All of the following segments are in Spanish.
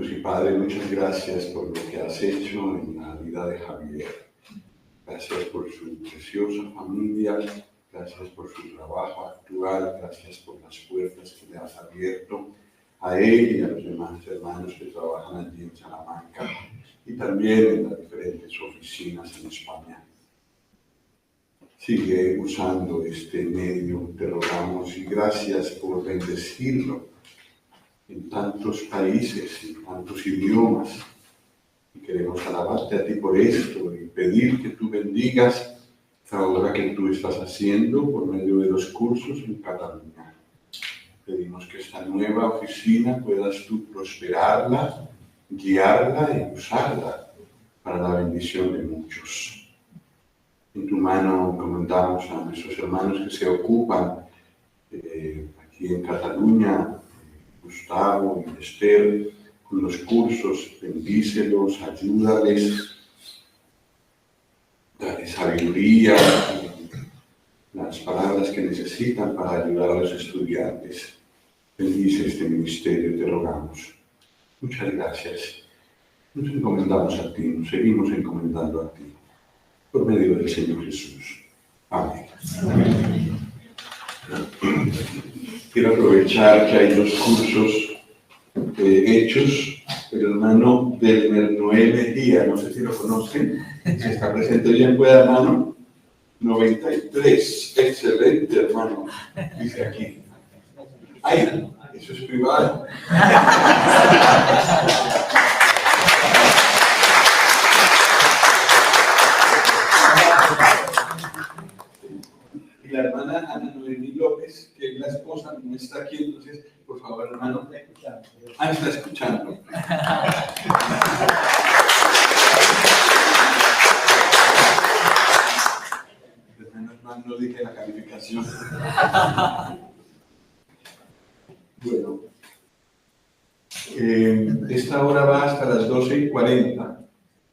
Dios y Padre, muchas gracias por lo que has hecho en la vida de Javier. Gracias por su preciosa familia, gracias por su trabajo actual, gracias por las puertas que le has abierto a él y a los demás hermanos que trabajan allí en Salamanca y también en las diferentes oficinas en España. Sigue usando este medio, te rogamos, y gracias por bendecirlo en tantos países, en tantos idiomas. Y queremos alabarte a ti por esto y pedir que tú bendigas esta obra que tú estás haciendo por medio de los cursos en Cataluña. Pedimos que esta nueva oficina puedas tú prosperarla, guiarla y usarla para la bendición de muchos. En tu mano encomendamos a nuestros hermanos que se ocupan aquí en Cataluña, Gustavo y Esther, con los cursos, bendícelos, ayúdales, dale sabiduría, las palabras que necesitan para ayudar a los estudiantes. Bendice este ministerio, te rogamos. Muchas gracias. Nos encomendamos a ti, nos seguimos encomendando a ti, por medio del Señor Jesús. Amén. Amén. Quiero aprovechar que hay dos cursos hechos. El hermano Delmer Noé Mejía, no sé si lo conocen, si está presente bien, puede dar mano. 93, excelente hermano, dice aquí. Ay, eso es privado. Y la hermana Ana Noemí López, que es la esposa, no está aquí, entonces, por favor, hermano. Ah, está escuchando. Menos mal no dije la calificación. Bueno, esta hora va hasta las 12:40,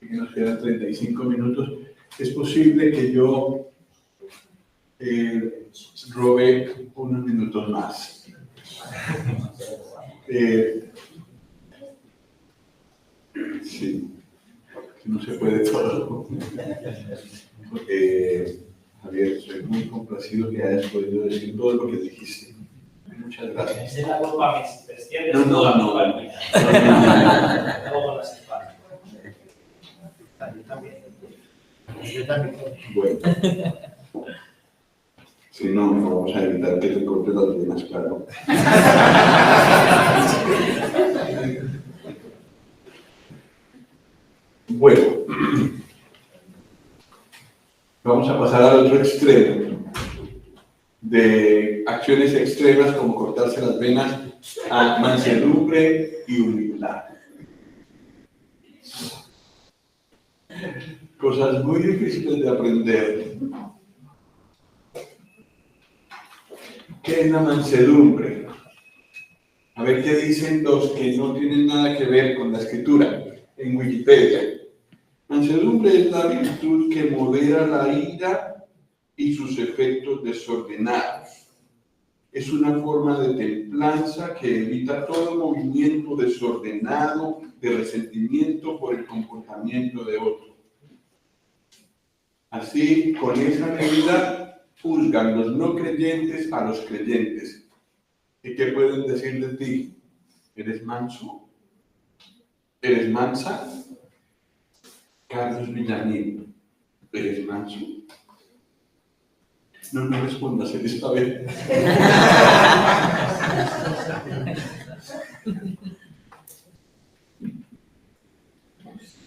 que nos quedan 35 minutos. Es posible que yo robe unos minutos más. Sí, no se puede todo. Javier, estoy muy complacido que hayas podido decir todo lo que dijiste. Muchas gracias. Es la culpa mis No. Yo también. Bueno. Si no, vamos a evitar que te cortes las venas, claro. Bueno, vamos a pasar al otro extremo de acciones extremas como cortarse las venas a mansedumbre y humildad. Cosas muy difíciles de aprender. ¿Qué es la mansedumbre? A ver qué dicen los que no tienen nada que ver con la escritura en Wikipedia. Mansedumbre es la virtud que modera la ira y sus efectos desordenados. Es una forma de templanza que evita todo movimiento desordenado de resentimiento por el comportamiento de otro. Así, con esa medida, juzgan los no creyentes a los creyentes. ¿Y qué pueden decir de ti? ¿Eres manso? ¿Eres mansa? Carlos Villamil, ¿eres manso? No respondas, él está bien.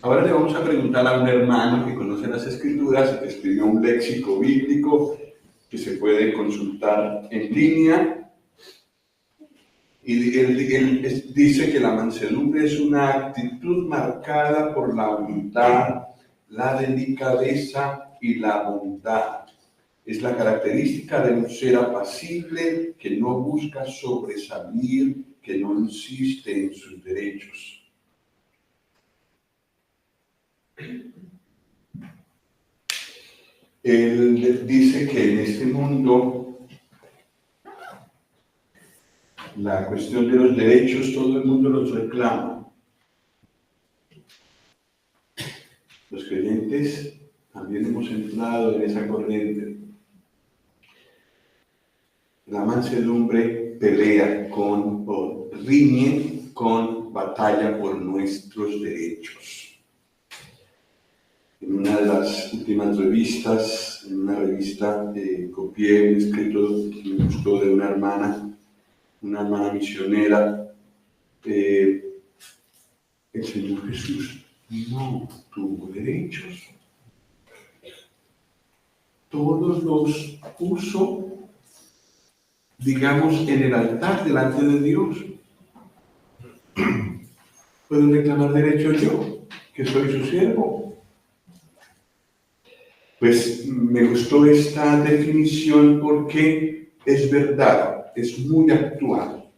Ahora le vamos a preguntar a un hermano que conoce las Escrituras y que escribió un léxico bíblico que se puede consultar en línea. Y él dice que la mansedumbre es una actitud marcada por la humildad, la delicadeza y la bondad. Es la característica de un ser apacible que no busca sobresalir, que no insiste en sus derechos. Él dice que en este mundo la cuestión de los derechos todo el mundo los reclama. adolescentes también hemos entrado en esa corriente. La mansedumbre pelea o riñe con batalla por nuestros derechos. En una de las últimas revistas, en una revista, copié un escrito que me gustó de una hermana misionera. El Señor Jesús no tuvo derechos. Todos los puso, digamos, en el altar delante de Dios. ¿Puedo reclamar derechos yo, que soy su siervo? Pues me gustó esta definición porque es verdad, es muy actual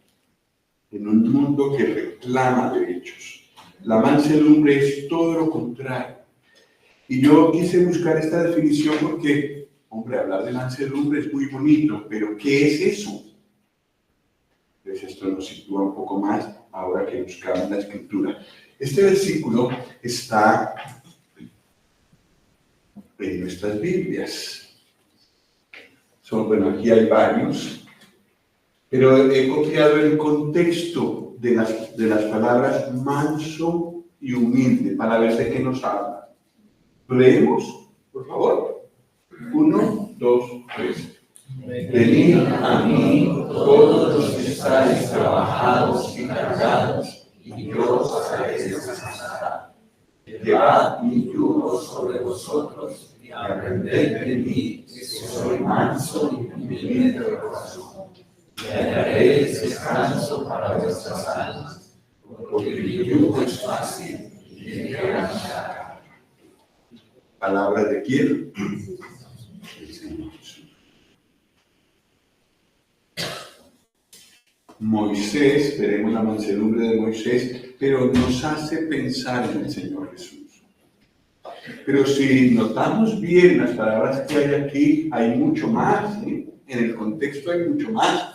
en un mundo que reclama derechos. La mansedumbre es todo lo contrario. Y yo quise buscar esta definición porque, hombre, hablar de mansedumbre es muy bonito, pero ¿qué es eso? Entonces esto nos sitúa un poco más ahora que buscamos la Escritura. Este versículo está en nuestras Biblias. Bueno, aquí hay varios, pero he copiado el contexto de las palabras manso y humilde para ver de qué nos habla. ¿Lo leemos, por favor? 1, 2, 3. Venid a mí todos los que estáis trabajados y cargados, y yo os haré descansar. Llevad mi yugo sobre vosotros y aprended de mí, que soy manso y humilde de corazón. Y hallaréis descanso para vuestras almas, porque mi yugo es fácil y ligera mi carga. ¿Palabra de quién? El Señor Jesús. Moisés, veremos la mansedumbre de Moisés, pero nos hace pensar en el Señor Jesús. Pero si notamos bien las palabras que hay aquí, hay mucho más, ¿eh? En el contexto hay mucho más.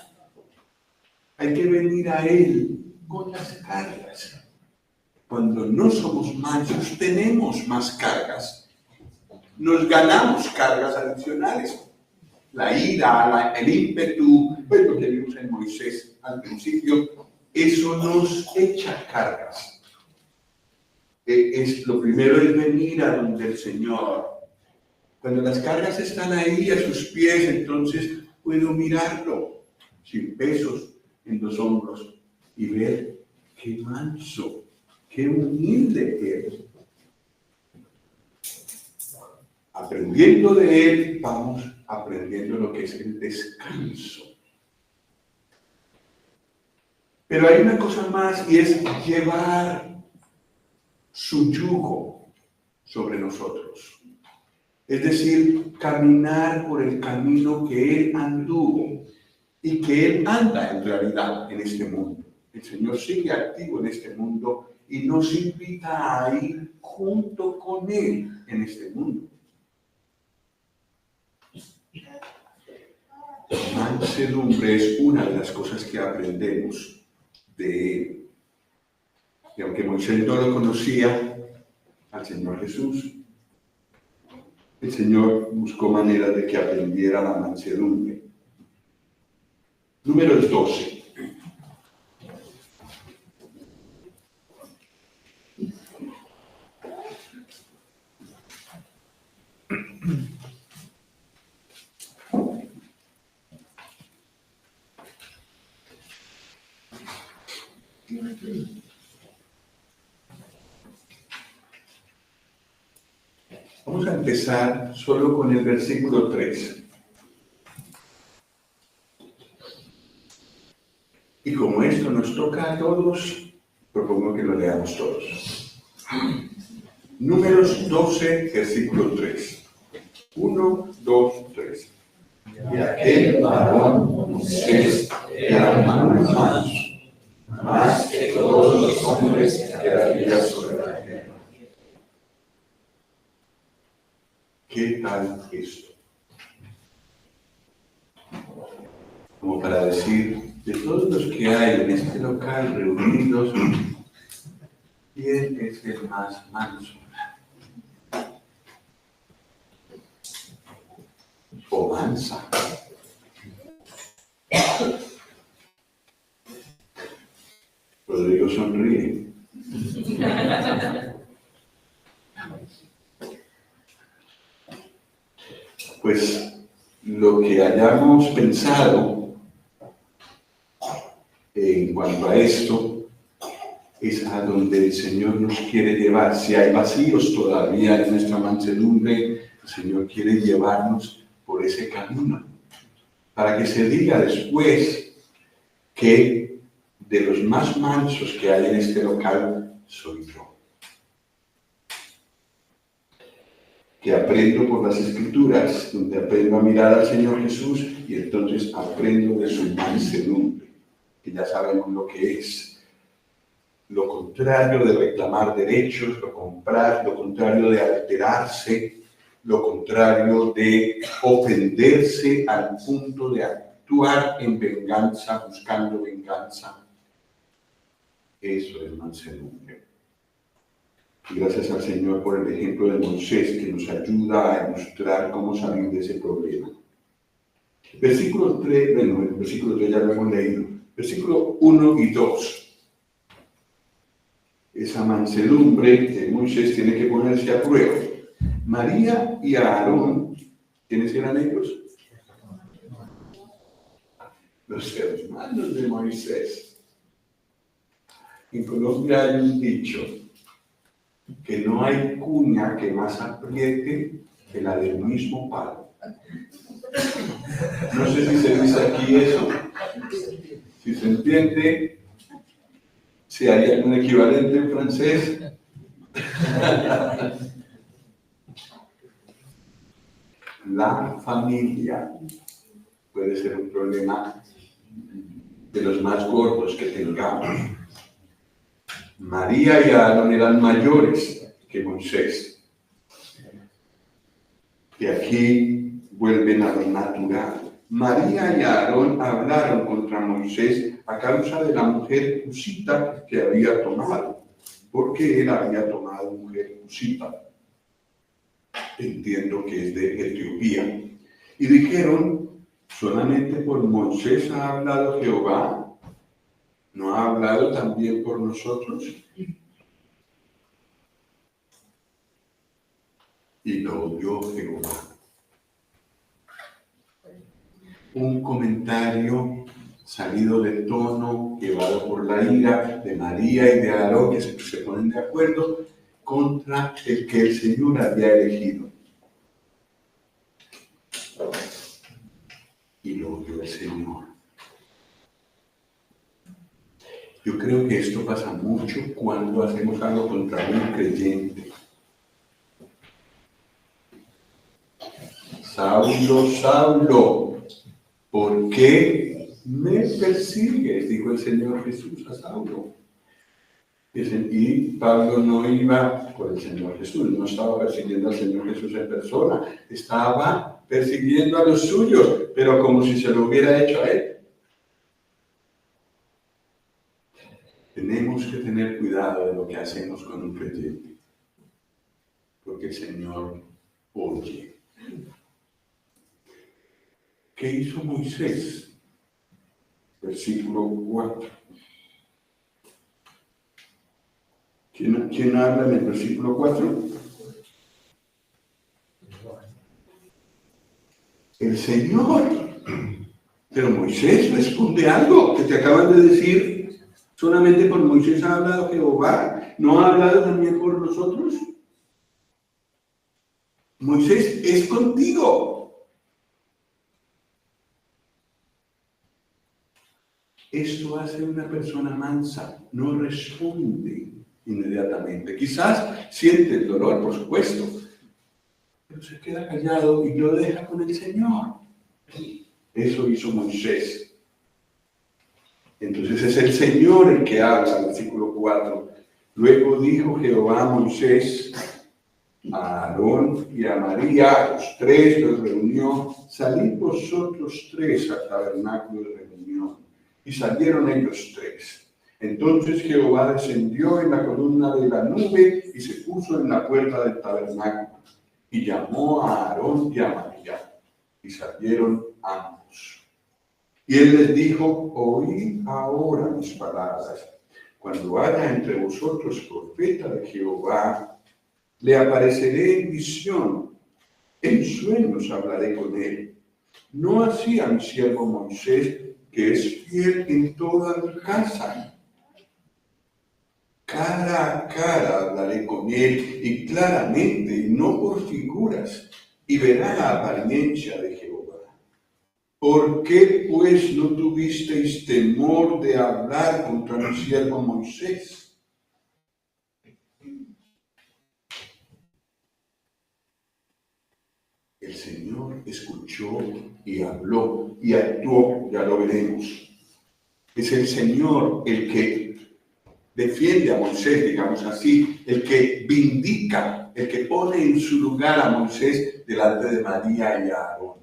Hay que venir a Él con las cargas. Cuando no somos mansos, tenemos más cargas. Nos ganamos cargas adicionales. La ira, el ímpetu, pues lo que vimos en Moisés al principio, eso nos echa cargas. Lo primero es venir a donde el Señor. Cuando las cargas están ahí a sus pies, entonces puedo mirarlo sin pesos en los hombros y ver qué manso, qué humilde es. Aprendiendo de Él, vamos aprendiendo lo que es el descanso. Pero hay una cosa más y es llevar su yugo sobre nosotros. Es decir, caminar por el camino que Él anduvo y que Él anda en realidad en este mundo. El Señor sigue activo en este mundo y nos invita a ir junto con Él en este mundo. Mansedumbre es una de las cosas que aprendemos de Él. Y aunque Moisés no lo conocía al Señor Jesús, el Señor buscó maneras de que aprendiera la mansedumbre. Número 12. Vamos a empezar solo con el versículo 3. Y como esto nos toca a todos, propongo que lo leamos todos. Números 12, versículo 3. 1, 2, 3. Y aquel varón, Moisés, era humano manso, más que todos los hombres que había sobre la tierra. ¿Qué tal esto? Como para decir, de todos los que hay en este local reunidos, ¿quién es el más manso? o mansa. Rodrigo sonríe. Pues lo que hayamos pensado en cuanto a esto es a donde el Señor nos quiere llevar. Si hay vacíos todavía en nuestra mansedumbre, el Señor quiere llevarnos por ese camino, para que se diga después que de los más mansos que hay en este local soy yo. Que aprendo por las Escrituras, donde aprendo a mirar al Señor Jesús y entonces aprendo de su mansedumbre, que ya sabemos lo que es. Lo contrario de reclamar derechos, lo contrario de alterarse, lo contrario de ofenderse al punto de actuar en venganza, buscando venganza. Eso es mansedumbre. Y gracias al Señor por el ejemplo de Moisés, que nos ayuda a ilustrar cómo salir de ese problema. Versículo 3, bueno, el versículo 3 ya lo hemos leído. Versículo 1 y 2. Esa mansedumbre de Moisés tiene que ponerse a prueba. María y Aarón, ¿quiénes eran ellos? Los hermanos de Moisés. En Colombia hay un dicho, que no hay cuña que más apriete que la del mismo palo. No sé si se dice aquí eso, si se entiende, si hay algún equivalente en francés. La familia puede ser un problema de los más gordos que tengamos. María y Aarón eran mayores que Moisés. Y aquí vuelven a lo natural. María y Aarón hablaron contra Moisés a causa de la mujer cusita que había tomado. ¿Por qué él había tomado mujer cusita? Entiendo que es de Etiopía. Y dijeron, solamente por Moisés ha hablado Jehová. ¿No ha hablado también por nosotros? Y lo oyó Jehová. Un comentario salido de tono, llevado por la ira de María y de Aarón, que se ponen de acuerdo contra el que el Señor había elegido. Y lo oyó el Señor. Yo creo que esto pasa mucho cuando hacemos algo contra un creyente. Saulo, Saulo, ¿por qué me persigues? Dijo el Señor Jesús a Saulo. Y Pablo no iba por el Señor Jesús, no estaba persiguiendo al Señor Jesús en persona, estaba persiguiendo a los suyos, pero como si se lo hubiera hecho a él. Tenemos que tener cuidado de lo que hacemos con un creyente, porque el Señor oye. ¿Qué hizo Moisés? Versículo 4. ¿Quién habla en el versículo 4? El Señor. Pero Moisés responde algo que te acaban de decir. ¿Solamente por Moisés ha hablado Jehová? ¿No ha hablado también por nosotros? Moisés es contigo. Esto hace una persona mansa, no responde inmediatamente. Quizás siente el dolor, por supuesto, pero se queda callado y lo deja con el Señor. Eso hizo Moisés. Entonces es el Señor el que habla, versículo 4. Luego dijo Jehová a Moisés, a Aarón y a María, a los tres los reunió, salid vosotros tres al tabernáculo de reunión. Y salieron ellos tres. Entonces Jehová descendió en la columna de la nube y se puso en la puerta del tabernáculo. Y llamó a Aarón y a María. Y salieron ambos. Y él les dijo: oíd ahora mis palabras. Cuando haya entre vosotros profeta de Jehová, le apareceré en visión, en sueños hablaré con él. No así a mi siervo Moisés, que es fiel en toda mi casa. Cara a cara hablaré con él, y claramente, y no por figuras, y verá la apariencia de Jehová. ¿Por qué pues no tuvisteis temor de hablar contra mi siervo Moisés? El Señor escuchó y habló y actuó, ya lo veremos. Es el Señor el que defiende a Moisés, digamos así, el que vindica, el que pone en su lugar a Moisés delante de María y Aarón.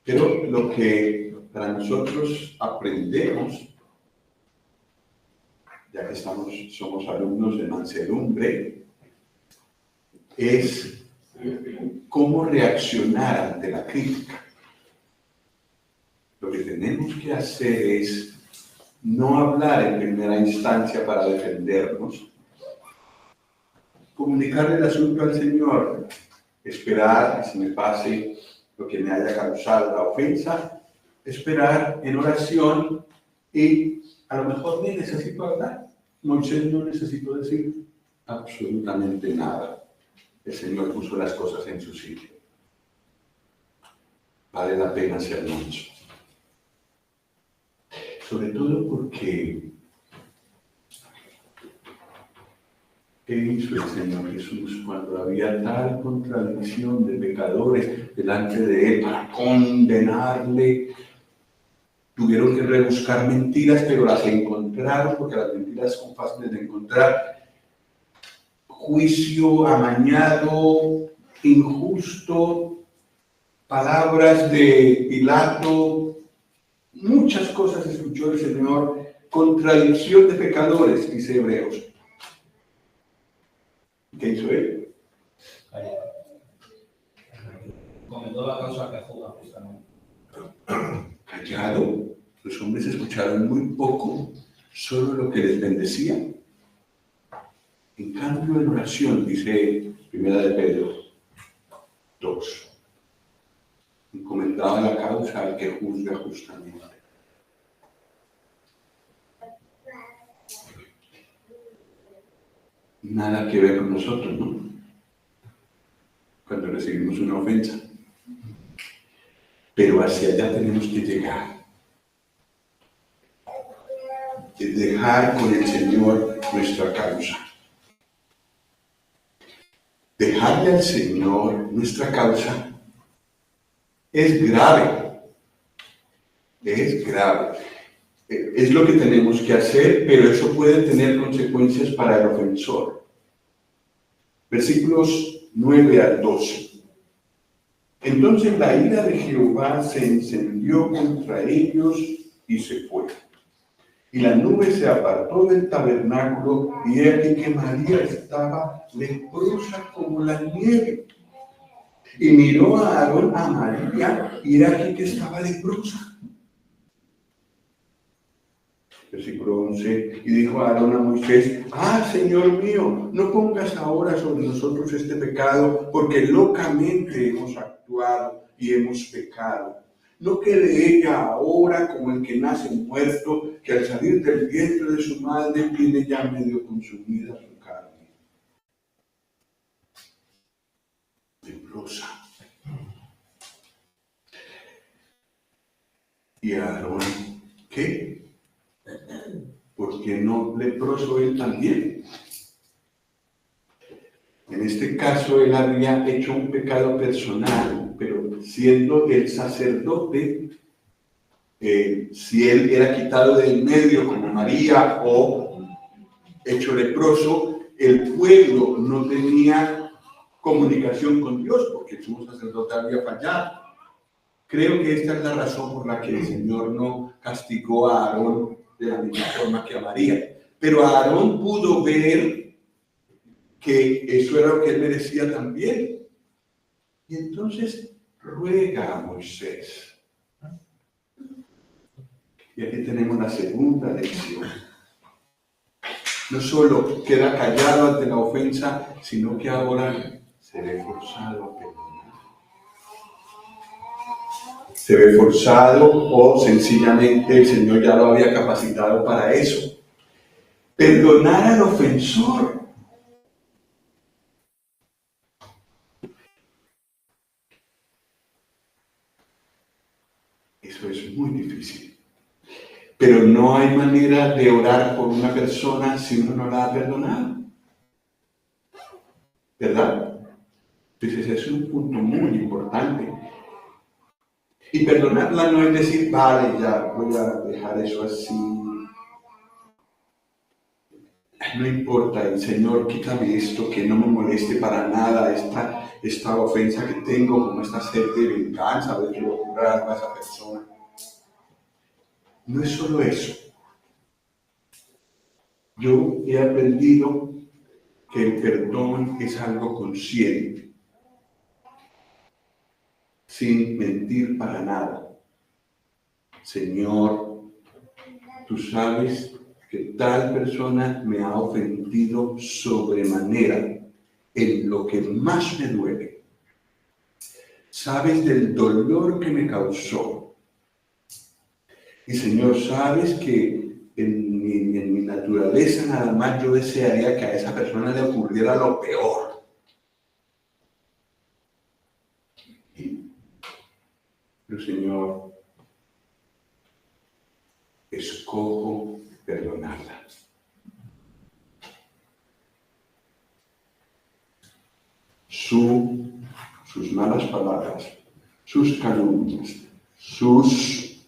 Pero lo que para nosotros aprendemos, ya que somos alumnos de mansedumbre, es cómo reaccionar ante la crítica. Lo que tenemos que hacer es no hablar en primera instancia para defendernos, comunicarle el asunto al Señor, esperar a que se me pase lo que me haya causado la ofensa, esperar en oración y a lo mejor ni necesito hablar. Moisés no necesitó decir absolutamente nada. El Señor puso las cosas en su sitio. Vale la pena ser manso. Sobre todo porque ¿qué hizo el Señor Jesús cuando había tal contradicción de pecadores delante de Él para condenarle? Tuvieron que rebuscar mentiras, pero las encontraron, porque las mentiras son fáciles de encontrar. Juicio amañado, injusto, palabras de Pilato, muchas cosas escuchó el Señor, contradicción de pecadores, dice Hebreos. ¿Qué hizo él? Comentó la causa que juzga justamente. Callado. Los hombres escucharon muy poco, solo lo que les bendecía. En cambio, en oración, dice Primera de Pedro 2, encomendaba la causa al que juzga justamente. Nada que ver con nosotros, ¿no? Cuando recibimos una ofensa. Pero hacia allá tenemos que llegar. Es dejar con el Señor nuestra causa. Dejarle al Señor nuestra causa es grave. Es grave. Es lo que tenemos que hacer, pero eso puede tener consecuencias para el ofensor. Versículos 9 al 12. Entonces la ira de Jehová se encendió contra ellos y se fue. Y la nube se apartó del tabernáculo, y he aquí que María estaba leprosa como la nieve. Y miró a Aarón a María, y he aquí que estaba leprosa. Versículo 11, y dijo a Aarón a Moisés: Señor mío, no pongas ahora sobre nosotros este pecado, porque locamente hemos actuado y hemos pecado. No quede ella ahora como el que nace muerto, que al salir del vientre de su madre tiene ya medio consumida su carne. Leprosa. Y Aarón, ¿qué? ¿Por qué no leproso él también? En este caso él había hecho un pecado personal, pero siendo el sacerdote, si él era quitado del medio como María o hecho leproso, el pueblo no tenía comunicación con Dios porque el sumo sacerdote había fallado. Creo que esta es la razón por la que el Señor no castigó a Aarón de la misma forma que a María. Pero Aarón pudo ver que eso era lo que él merecía también. Y entonces ruega a Moisés. Y aquí tenemos la segunda lección. No solo queda callado ante la ofensa, sino que ahora se ve forzado a perdonar. Se ve forzado o sencillamente el Señor ya lo había capacitado para eso. Perdonar al ofensor. Eso es muy difícil. Pero no hay manera de orar por una persona si uno no la ha perdonado. ¿Verdad? Entonces ese es un punto muy importante. Y perdonarla no es decir, vale, ya voy a dejar eso así. No importa, el Señor, quítame esto, que no me moleste para nada, esta ofensa que tengo, como esta sed de venganza, de que le ocurra algo a esa persona. No es solo eso. Yo he aprendido que el perdón es algo consciente, sin mentir para nada. Señor, tú sabes que tal persona me ha ofendido sobremanera en lo que más me duele. Sabes del dolor que me causó. Y Señor, sabes que en mi naturaleza nada más yo desearía que a esa persona le ocurriera lo peor. Pero Señor, escojo perdonarla. Sus malas palabras, sus calumnias, sus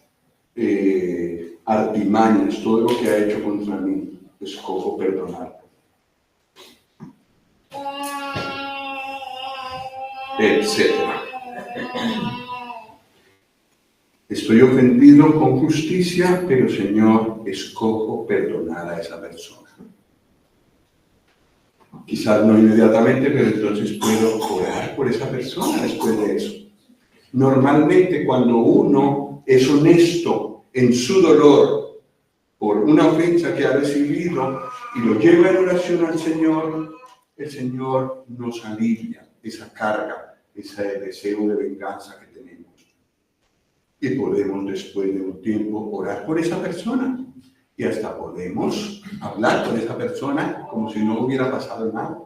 artimañas, todo lo que ha hecho contra mí, escojo perdonarlo. Etcétera. Estoy ofendido con justicia, pero Señor, escojo perdonar a esa persona. Quizás no inmediatamente, pero entonces puedo orar por esa persona después de eso. Normalmente cuando uno es honesto en su dolor por una ofensa que ha recibido y lo lleva en oración al Señor, el Señor nos alivia esa carga, ese deseo de venganza que tenemos. Y podemos después de un tiempo orar por esa persona. Y hasta podemos hablar con esa persona como si no hubiera pasado nada.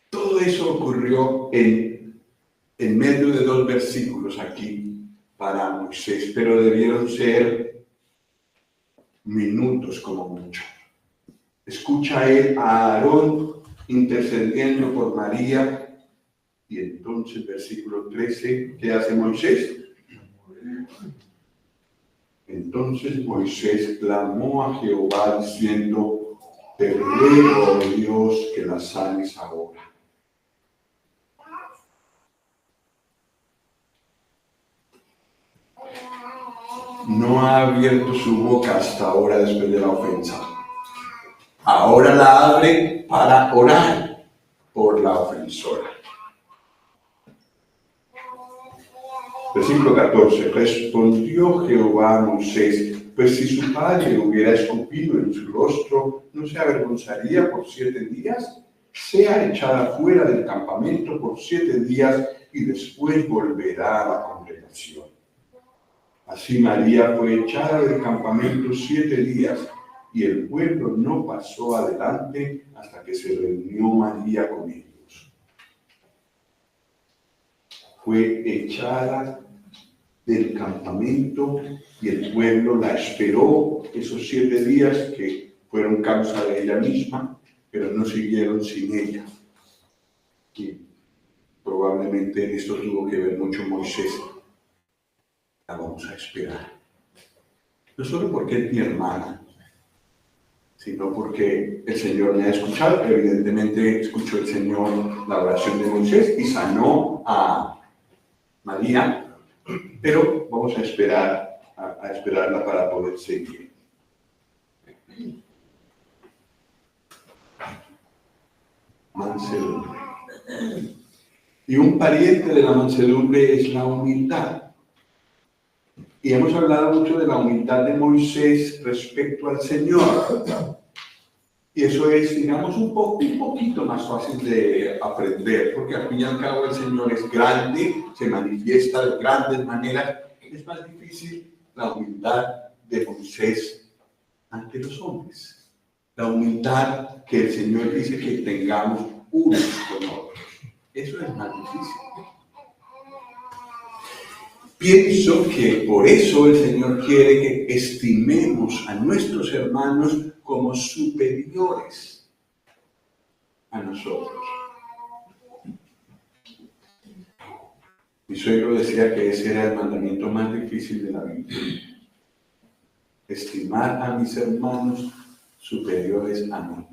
Todo eso ocurrió en medio de 2 versículos aquí para Moisés, pero debieron ser minutos como mucho. Escucha él a Aarón intercediendo por María, y entonces versículo 13, ¿qué hace Moisés? Entonces Moisés clamó a Jehová diciendo, te ruego, oh Dios, que la sanes ahora. No ha abierto su boca hasta ahora después de la ofensa. Ahora la abre para orar por la ofensora. Versículo 14. Respondió Jehová a Moisés, pues si su padre hubiera escupido en su rostro, ¿no se avergonzaría por 7 días? Sea echada fuera del campamento por 7 días y después volverá a la congregación. Así María fue echada del campamento 7 días y el pueblo no pasó adelante hasta que se reunió María con ellos. Fue echada del campamento y el pueblo la esperó esos 7 días que fueron causa de ella misma, pero no siguieron sin ella. Y probablemente en esto tuvo que ver mucho Moisés. La vamos a esperar. No solo porque es mi hermana, sino porque el Señor me ha escuchado. Evidentemente escuchó el Señor la oración de Moisés y sanó a María, pero vamos a esperar a esperarla para poder seguir. Mansedumbre. Y un pariente de la mansedumbre es la humildad. Y hemos hablado mucho de la humildad de Moisés respecto al Señor. Y eso es, digamos, un poquito más fácil de aprender, porque al fin y al cabo el Señor es grande, se manifiesta de grandes maneras. Es más difícil la humildad de Moisés ante los hombres. La humildad que el Señor dice que tengamos unos con otros. Eso es más difícil. Pienso que por eso el Señor quiere que estimemos a nuestros hermanos como superiores a nosotros. Mi suegro decía que ese era el mandamiento más difícil de la Biblia. Estimar a mis hermanos superiores a mí.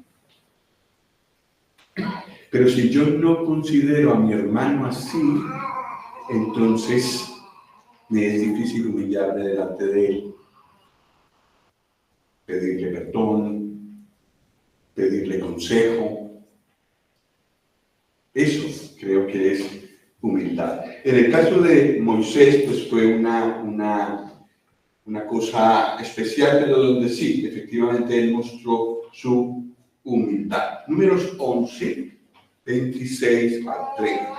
Pero si yo no considero a mi hermano así, entonces me es difícil humillarme delante de él, pedirle perdón, pedirle consejo. Eso creo que es humildad. En el caso de Moisés, pues fue una cosa especial, pero donde sí, efectivamente él mostró su humildad. Números 11, 26 al 30.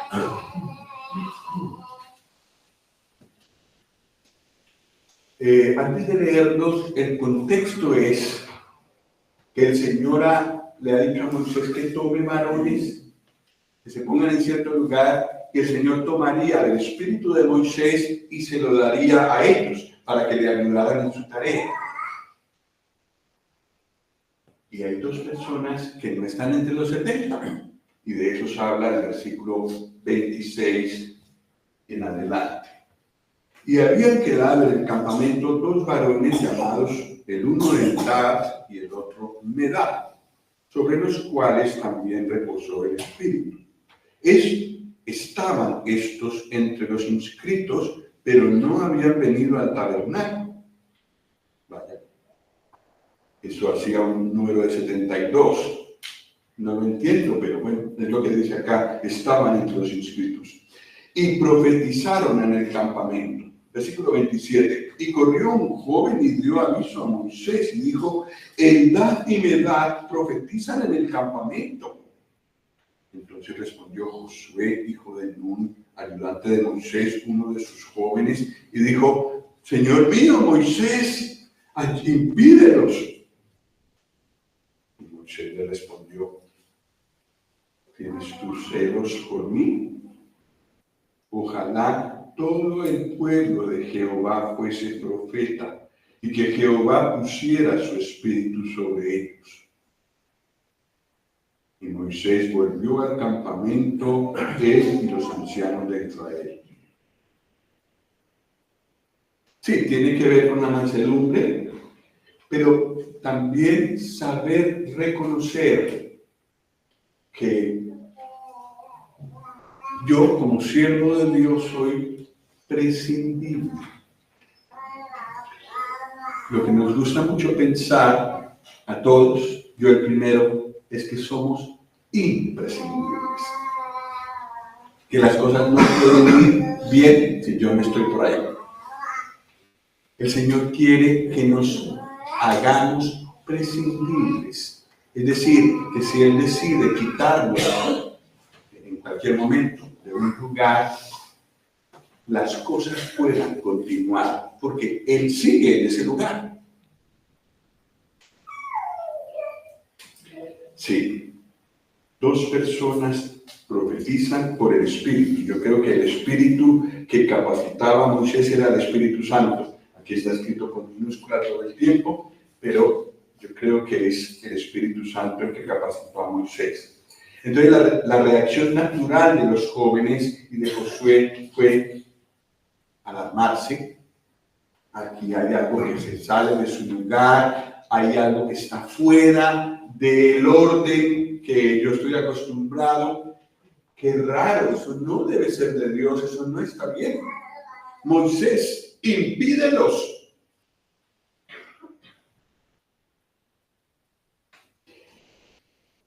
Antes de leerlos, el contexto es que el Señor le ha dicho a Moisés que tome varones, que se pongan en cierto lugar, que el Señor tomaría el espíritu de Moisés y se lo daría a ellos para que le ayudaran en su tarea. Y hay dos personas que no están entre los 70, y de eso habla el versículo 26 en adelante. Y habían quedado en el campamento dos varones llamados, el uno Eldad y el otro Medad, sobre los cuales también reposó el Espíritu. Estaban estos entre los inscritos, pero no habían venido al tabernáculo. Vaya, eso hacía un número de 72. No lo entiendo, pero bueno, es lo que dice acá, estaban entre los inscritos. Y profetizaron en el campamento. Versículo 27. Y corrió un joven y dio aviso a Moisés y dijo: Eldad y Medad profetizan en el campamento. Entonces respondió Josué, hijo de Nun, ayudante de Moisés, uno de sus jóvenes, y dijo: Señor mío, Moisés, impídelos. Y Moisés le respondió: ¿Tienes tus celos por mí? Ojalá todo el pueblo de Jehová fuese profeta y que Jehová pusiera su espíritu sobre ellos. Y Moisés volvió al campamento, él y los ancianos de Israel. Sí, tiene que ver con la mansedumbre, pero también saber reconocer que yo, como siervo de Dios, soy prescindible. Lo que nos gusta mucho pensar a todos, yo el primero, es que somos imprescindibles. Que las cosas no pueden ir bien si yo no estoy por ahí. El Señor quiere que nos hagamos prescindibles. Es decir, que si Él decide quitarnos en cualquier momento de un lugar, las cosas puedan continuar, porque Él sigue en ese lugar. Sí, dos personas profetizan por el Espíritu. Yo creo que el Espíritu que capacitaba a Moisés era el Espíritu Santo. Aquí está escrito con minúsculas todo el tiempo, pero yo creo que es el Espíritu Santo el que capacitó a Moisés. Entonces la reacción natural de los jóvenes y de Josué fue alarmarse. Aquí hay algo que se sale de su lugar, hay algo que está fuera del orden que yo estoy acostumbrado. Qué raro, eso no debe ser de Dios, eso no está bien. Moisés, impídelos.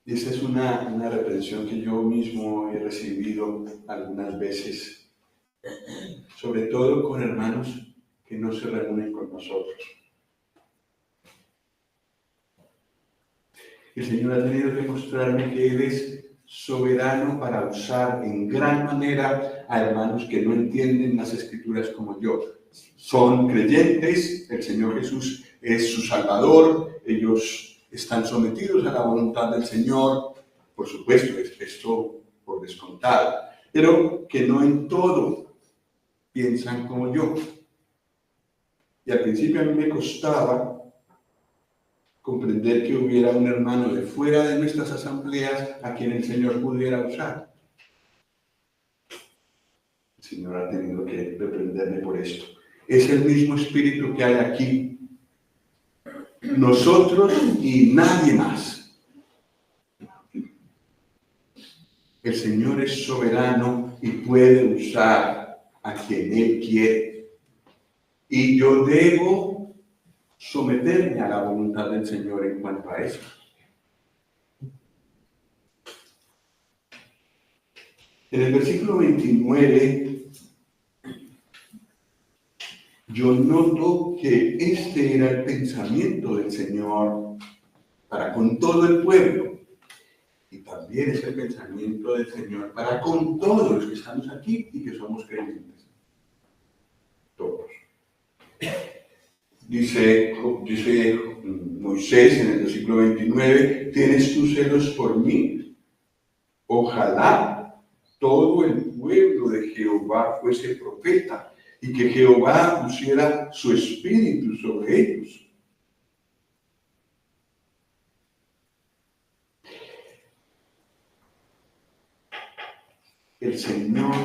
Esa es una reprensión que yo mismo he recibido algunas veces, sobre todo con hermanos que no se reúnen con nosotros. El Señor ha tenido que mostrarme que Él es soberano para usar en gran manera a hermanos que no entienden las Escrituras como yo. Son creyentes, el Señor Jesús es su Salvador, ellos están sometidos a la voluntad del Señor, por supuesto, esto por descontado, pero que no en todo piensan como yo. Y al principio a mí me costaba comprender que hubiera un hermano de fuera de nuestras asambleas a quien el Señor pudiera usar. El Señor ha tenido que reprenderme por esto. Es el mismo espíritu que hay aquí. Nosotros y nadie más. El Señor es soberano y puede usar a quien Él quiere. Y yo debo someterme a la voluntad del Señor en cuanto a eso. En el versículo 29, yo noto que este era el pensamiento del Señor para con todo el pueblo. Y también es el pensamiento del Señor para con todos los que estamos aquí y que somos creyentes. Todos. Dice Moisés en el versículo 29, ¿tienes tus celos por mí? Ojalá todo el pueblo de Jehová fuese profeta y que Jehová pusiera su espíritu sobre ellos. El Señor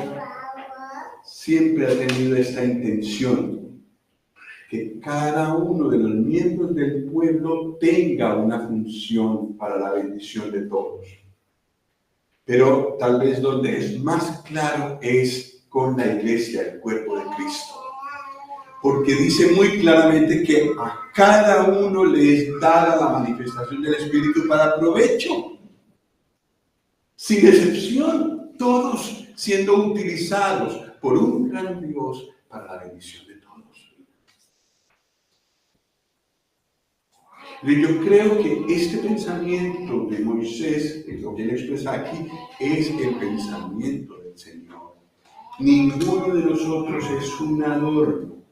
siempre ha tenido esta intención, que cada uno de los miembros del pueblo tenga una función para la bendición de todos. Pero tal vez donde es más claro es con la iglesia, el cuerpo de Cristo. Porque dice muy claramente que a cada uno le es dada la manifestación del Espíritu para provecho. Sin excepción, todos siendo utilizados por un gran Dios para la bendición de todos. Yo creo que este pensamiento de Moisés, lo que él expresa aquí, es el pensamiento del Señor. Ninguno de nosotros es un adorno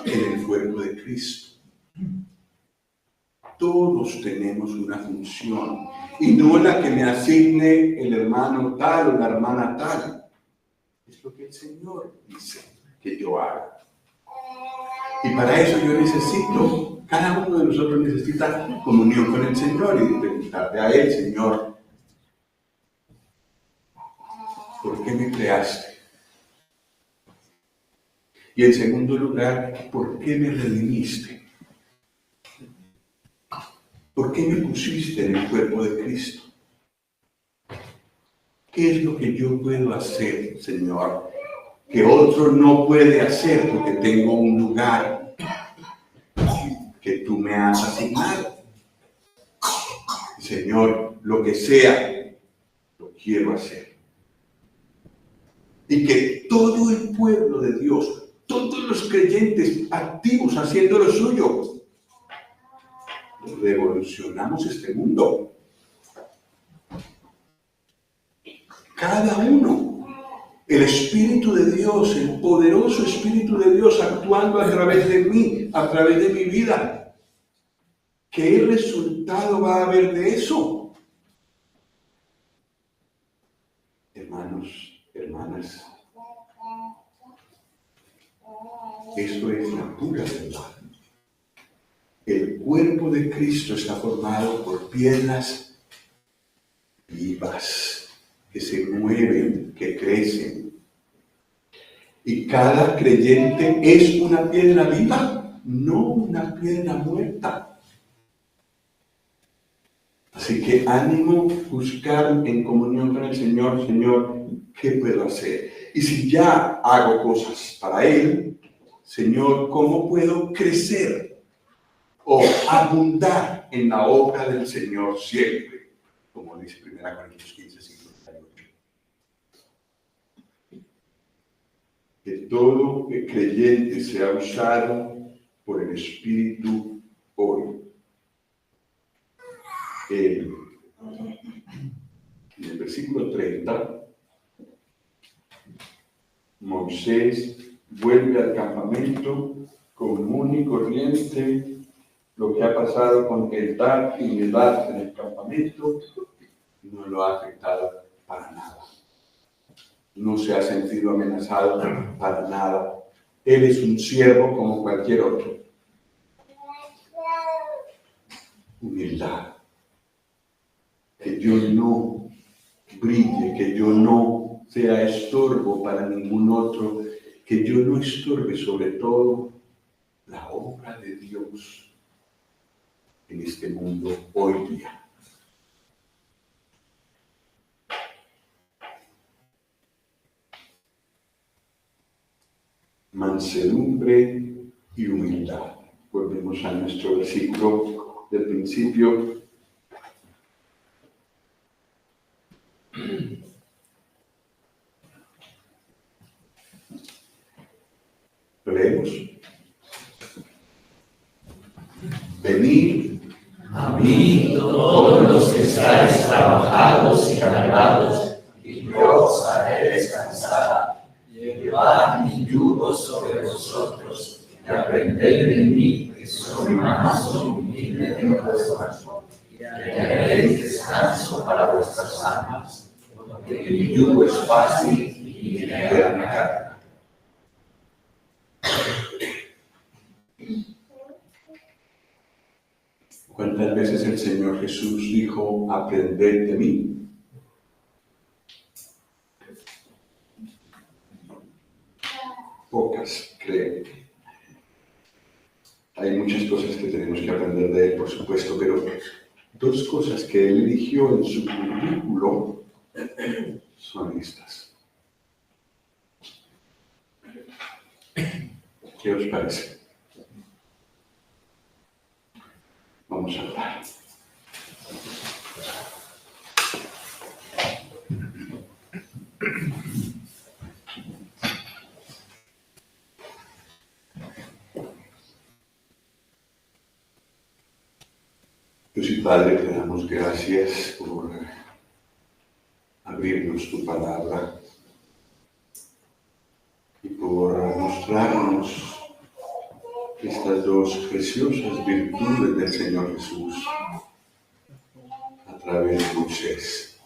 en el cuerpo de Cristo. Todos tenemos una función, y no la que me asigne el hermano tal o la hermana tal. Es lo que el Señor dice que yo haga. Y para eso yo necesito, cada uno de nosotros necesita comunión con el Señor y preguntarle a Él, Señor, ¿por qué me creaste? Y en segundo lugar, ¿por qué me redimiste? ¿Por qué me pusiste en el cuerpo de Cristo? ¿Qué es lo que yo puedo hacer, Señor, que otro no puede hacer porque tengo un lugar que tú me has asignado? Señor, lo que sea, lo quiero hacer. Y que todo el pueblo de Dios, todos los creyentes activos haciendo lo suyo, revolucionamos este mundo. Cada uno. El Espíritu de Dios, el poderoso Espíritu de Dios actuando a través de mí, a través de mi vida. ¿Qué resultado va a haber de eso? Hermanos, hermanas, esto es la pura verdad. El cuerpo de Cristo está formado por piedras vivas, que se mueven, que crecen. Y cada creyente es una piedra viva, no una piedra muerta. Así que ánimo, buscar en comunión con el Señor, Señor, ¿qué puedo hacer? Y si ya hago cosas para Él, Señor, ¿cómo puedo crecer o abundar en la obra del Señor siempre? como dice 1 Corintios 15:58. Que todo creyente sea usado por el Espíritu hoy. En el versículo 30, Moisés vuelve al campamento común y corriente. Lo que ha pasado con Eldad y Medad en el campamento no lo ha afectado para nada. No se ha sentido amenazado para nada. Él es un siervo como cualquier otro. Humildad. Que yo no brille, que yo no sea estorbo para ningún otro, que yo no estorbe sobre todo la obra de Dios en este mundo hoy día. Mansedumbre y humildad. Volvemos a nuestro versículo del principio. ¿Lo leemos? Venid a mí todos los que estáis trabajados y cargados, y yo os haré descansar. Llevad mi yugo sobre vosotros, y aprended de mí, que soy manso y humilde de corazón, y haréis descanso para vuestras almas, porque mi yugo es fácil y ligera mi carga. ¿Cuántas veces el Señor Jesús dijo, aprended de mí? Pocas, creo. Hay muchas cosas que tenemos que aprender de Él, por supuesto, pero dos cosas que Él eligió en su currículo son estas. ¿Qué os parece? Vamos a orar. Dios y Padre, te damos gracias por abrirnos tu palabra y por mostrarnos estas dos preciosas virtudes del Señor Jesús a través de Moisés.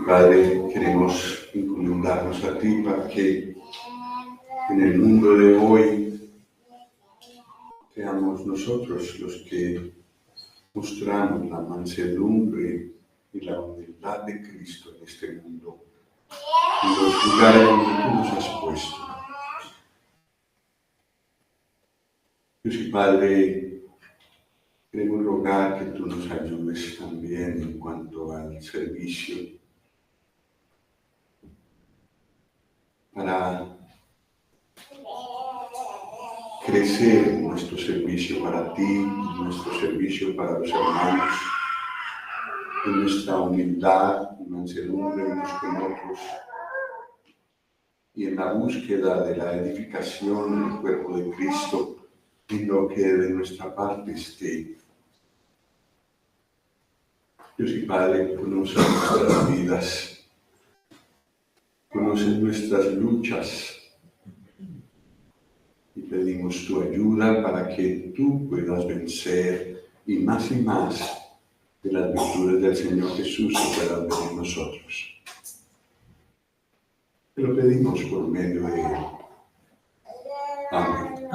Padre, queremos encomendarnos a ti para que en el mundo de hoy seamos nosotros los que mostramos la mansedumbre y la humildad de Cristo en este mundo, en los lugares donde tú nos has puesto. Dios y Padre, queremos rogar que tú nos ayudes también en cuanto al servicio, para crecer en nuestro servicio para ti, en nuestro servicio para los hermanos, en nuestra humildad y mansedumbre unos con otros, y en la búsqueda de la edificación del cuerpo de Cristo, en lo que de nuestra parte esté. Dios y Padre, conoce nuestras vidas, conoce nuestras luchas, y pedimos tu ayuda para que tú puedas vencer y más de las virtudes del Señor Jesús que puedan venir en nosotros. Te lo pedimos por medio de Él. Amén.